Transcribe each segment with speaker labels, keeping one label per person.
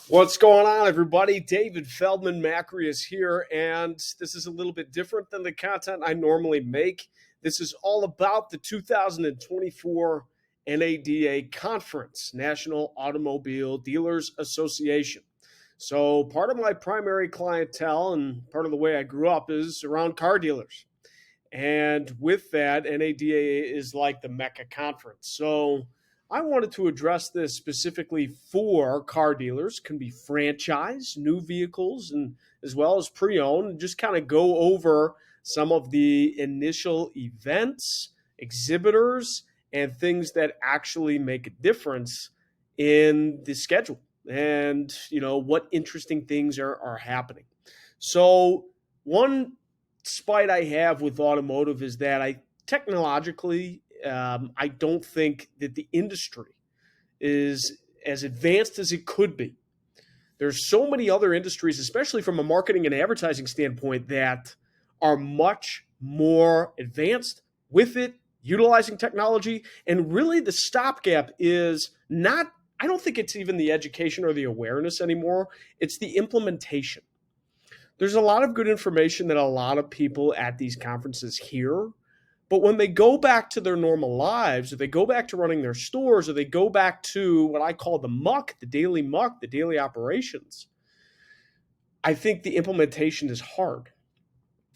Speaker 1: What's going on, everybody? David Feldman-Makrias here, and this is a little bit different than the content I normally make. This is all about the 2024 NADA Conference, National Automobile Dealers Association. So, part of my primary clientele and part of the way I grew up is around car dealers. And with that, NADA is like the Mecca conference. So I wanted to address this specifically for car dealers, can be franchise, new vehicles, and as well as pre-owned, and just kind of go over some of the initial events, exhibitors, and things that actually make a difference in the schedule and what interesting things are happening. So one spite I have with automotive is that I technologically, I don't think that the industry is as advanced as it could be. There's so many other industries, especially from a marketing and advertising standpoint, that are much more advanced with it, utilizing technology. And really, the stopgap is not, I don't think it's even the education or the awareness anymore, it's the implementation. There's a lot of good information that a lot of people at these conferences hear. But when they go back to their normal lives, or they go back to running their stores, or they go back to what I call the muck, the daily operations, I think the implementation is hard.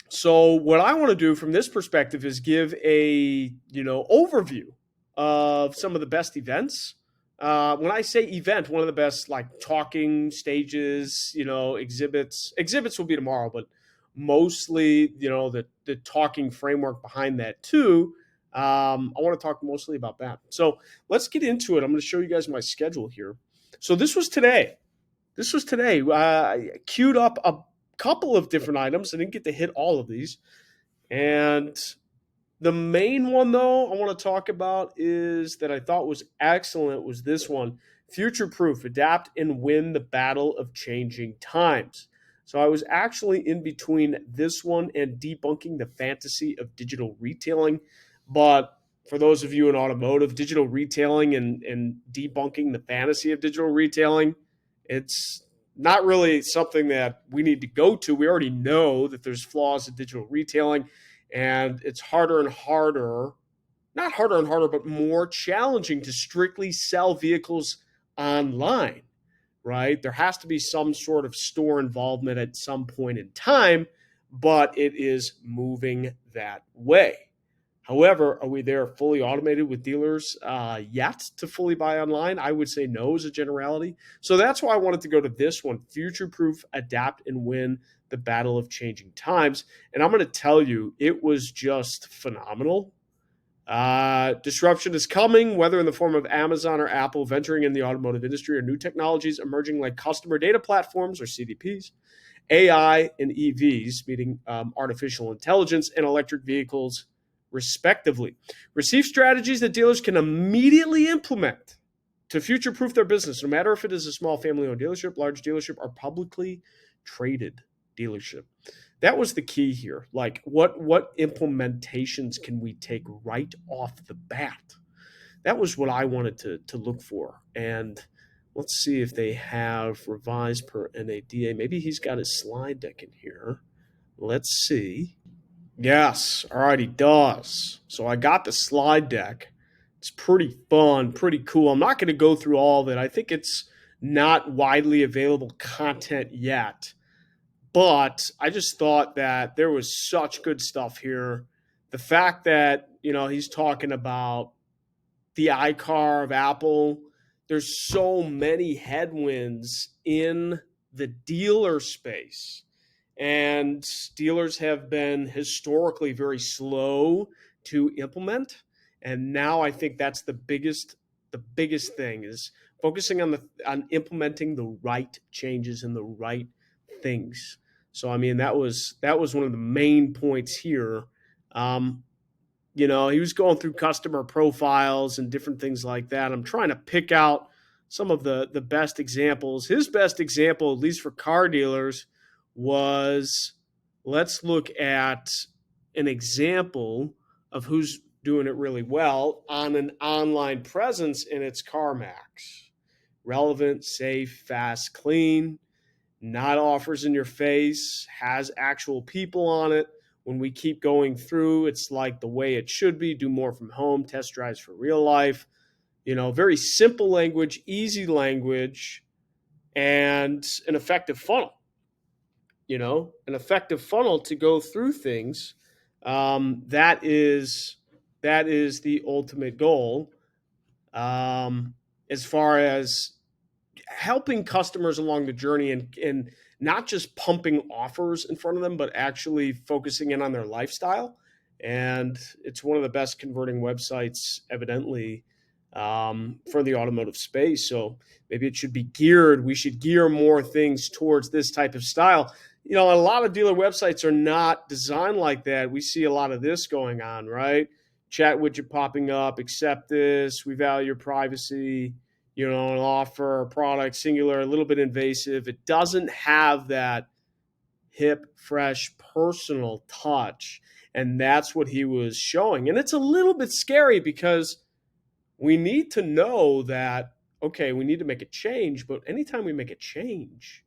Speaker 1: So what I want to do from this perspective is give a overview of some of the best events. When I say event, one of the best like talking stages, exhibits will be tomorrow, but mostly the talking framework behind that too. I want to talk mostly about that. So let's get into it. I'm going to show you guys my schedule here. So this was today. I queued up a couple of different items. I didn't get to hit all of these. And the main one, though, I want to talk about is that I thought was excellent was this one: future proof, adapt and win the battle of changing times. So I was actually in between this one and debunking the fantasy of digital retailing. But for those of you in automotive, digital retailing and debunking the fantasy of digital retailing, it's not really something that we need to go to. We already know that there's flaws in digital retailing, and it's harder and harder, not harder and harder, but more challenging to strictly sell vehicles online, right? There has to be some sort of store involvement at some point in time, but it is moving that way. However, are we there fully automated with dealers yet to fully buy online? I would say no as a generality. So that's why I wanted to go to this one: future proof, adapt, and win the battle of changing times. And I'm going to tell you, it was just phenomenal. Disruption is coming, whether in the form of Amazon or Apple venturing in the automotive industry, or new technologies emerging like customer data platforms or CDPs, AI and EVs, meaning artificial intelligence and electric vehicles, respectively. Receive strategies that dealers can immediately implement to future-proof their business, no matter if it is a small family-owned dealership, large dealership, or publicly traded dealership. That was the key here. Like, what implementations can we take right off the bat? That was what I wanted to look for. And let's see if they have revised per NADA. Maybe he's got his slide deck in here. Let's see. Yes, all right, he does. So I got the slide deck. It's pretty fun, pretty cool. I'm not going to go through all of it. I think it's not widely available content yet. But I just thought that there was such good stuff here. The fact that, he's talking about the iCar of Apple, there's so many headwinds in the dealer space. And dealers have been historically very slow to implement. And now I think that's the biggest thing is focusing on implementing the right changes and the right things. So I mean that was one of the main points here. He was going through customer profiles and different things like that. I'm trying to pick out some of the best examples. His best example, at least for car dealers, was, let's look at an example of who's doing it really well on an online presence, and it's CarMax. relevant, safe, fast, clean, not offers in your face, has actual people on it. When we keep going through, it's like the way it should be. Do more from home, test drives for real life. Very simple language, easy language, and an effective funnel. An effective funnel to go through things. That is the ultimate goal. As far as helping customers along the journey, and not just pumping offers in front of them, but actually focusing in on their lifestyle. And it's one of the best converting websites, evidently, for the automotive space. So maybe it should be geared. We should gear more things towards this type of style. A lot of dealer websites are not designed like that. We see a lot of this going on, right? Chat widget popping up, accept this, we value your privacy, an offer, a product, singular, a little bit invasive. It doesn't have that hip, fresh, personal touch. And that's what he was showing. And it's a little bit scary because we need to know that, okay, we need to make a change. But anytime we make a change,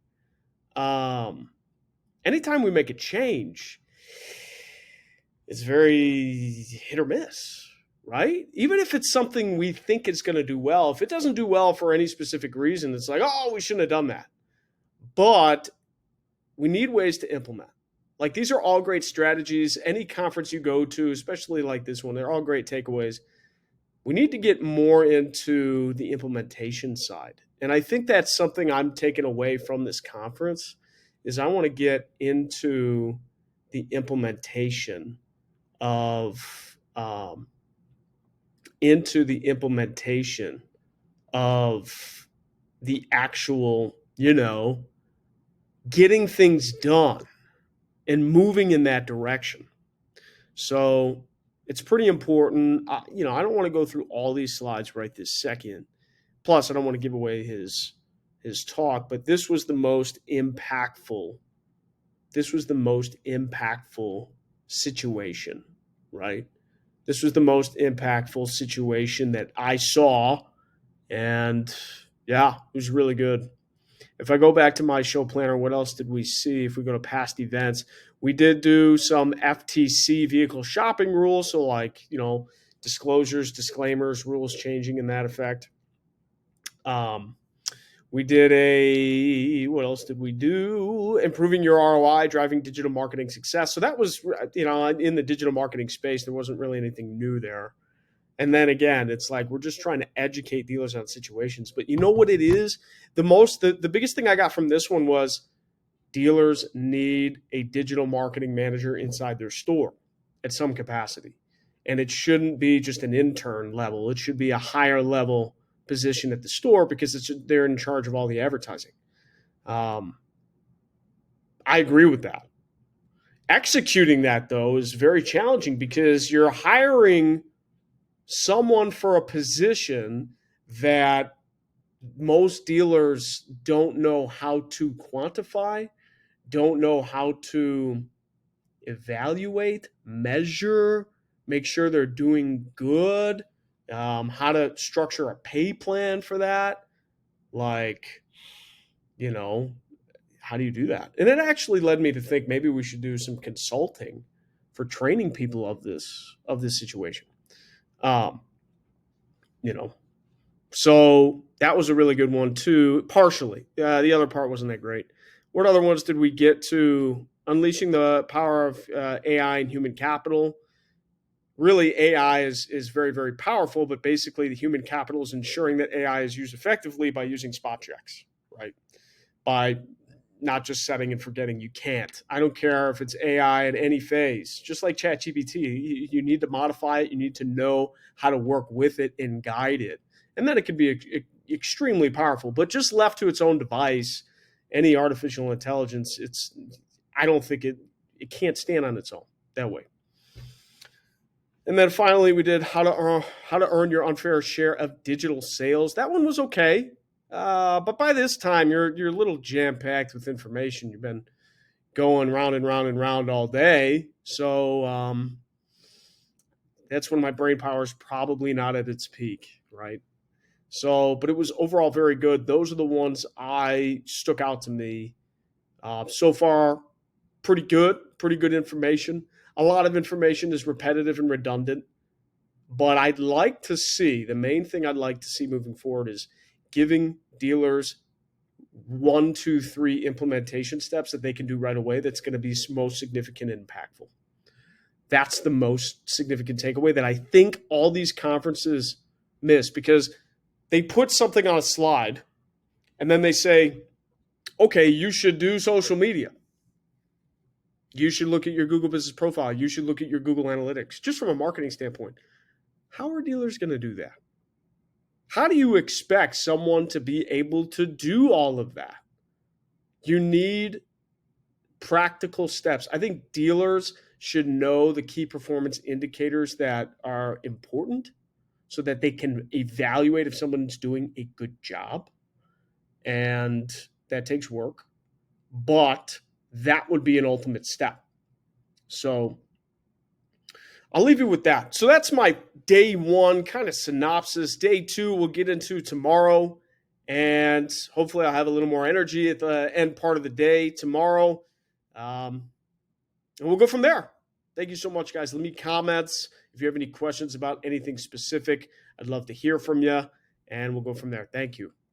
Speaker 1: it's very hit or miss, right? Even if it's something we think is going to do well, if it doesn't do well for any specific reason, it's like, oh, we shouldn't have done that. But we need ways to implement. Like, these are all great strategies. Any conference you go to, especially like this one, they're all great takeaways. We need to get more into the implementation side. And I think that's something I'm taking away from this conference is I want to get into the implementation of the actual, getting things done and moving in that direction. So it's pretty important. I don't want to go through all these slides right this second. Plus, I don't want to give away his talk, but this was the most impactful. Situation, right? This was the most impactful situation that I saw. And yeah, it was really good. If I go back to my show planner, what else did we see? If we go to past events, we did do some FTC vehicle shopping rules. So like, disclosures, disclaimers, rules changing in that effect. We did what else did we do? Improving your ROI, driving digital marketing success. So that was, in the digital marketing space, there wasn't really anything new there. And then again, it's like we're just trying to educate dealers on situations. But you know what it is? The biggest thing I got from this one was dealers need a digital marketing manager inside their store at some capacity. And it shouldn't be just an intern level. It should be a higher level position at the store because they're in charge of all the advertising. I agree with that. Executing that, though, is very challenging because you're hiring someone for a position that most dealers don't know how to quantify, don't know how to evaluate, measure, make sure they're doing good, how to structure a pay plan for that. Like, how do you do that? And it actually led me to think maybe we should do some consulting for training people of this situation. So that was a really good one too, partially. The other part wasn't that great. What other ones did we get to? Unleashing the power of AI and human capital. Really, AI is very, very powerful, but basically the human capital is ensuring that AI is used effectively by using spot checks, right? By not just setting and forgetting. You can't. I don't care if it's AI at any phase. Just like ChatGPT, you need to modify it. You need to know how to work with it and guide it. And then it can be extremely powerful. But just left to its own device, any artificial intelligence, I don't think it can't stand on its own that way. And then finally, we did how to earn your unfair share of digital sales. That one was okay. But by this time, you're a little jam-packed with information. You've been going round and round and round all day. So that's when my brain power is probably not at its peak, right? So, but it was overall very good. Those are the ones I stuck out to me. So far, pretty good information. A lot of information is repetitive and redundant, but I'd like to see the main thing I'd like to see moving forward is giving dealers one, two, three implementation steps that they can do right away that's going to be most significant and impactful. That's the most significant takeaway that I think all these conferences miss because they put something on a slide and then they say, okay, you should do social media. You should look at your Google business profile. You should look at your Google Analytics, just from a marketing standpoint. How are dealers going to do that? How do you expect someone to be able to do all of that? You need practical steps. I think dealers should know the key performance indicators that are important so that they can evaluate if someone's doing a good job. And that takes work, but that would be an ultimate step. So I'll leave you with that. So that's my day one kind of synopsis. Day two, we'll get into tomorrow. And hopefully, I'll have a little more energy at the end part of the day tomorrow. And we'll go from there. Thank you so much, guys. Leave me comments. If you have any questions about anything specific, I'd love to hear from you. And we'll go from there. Thank you.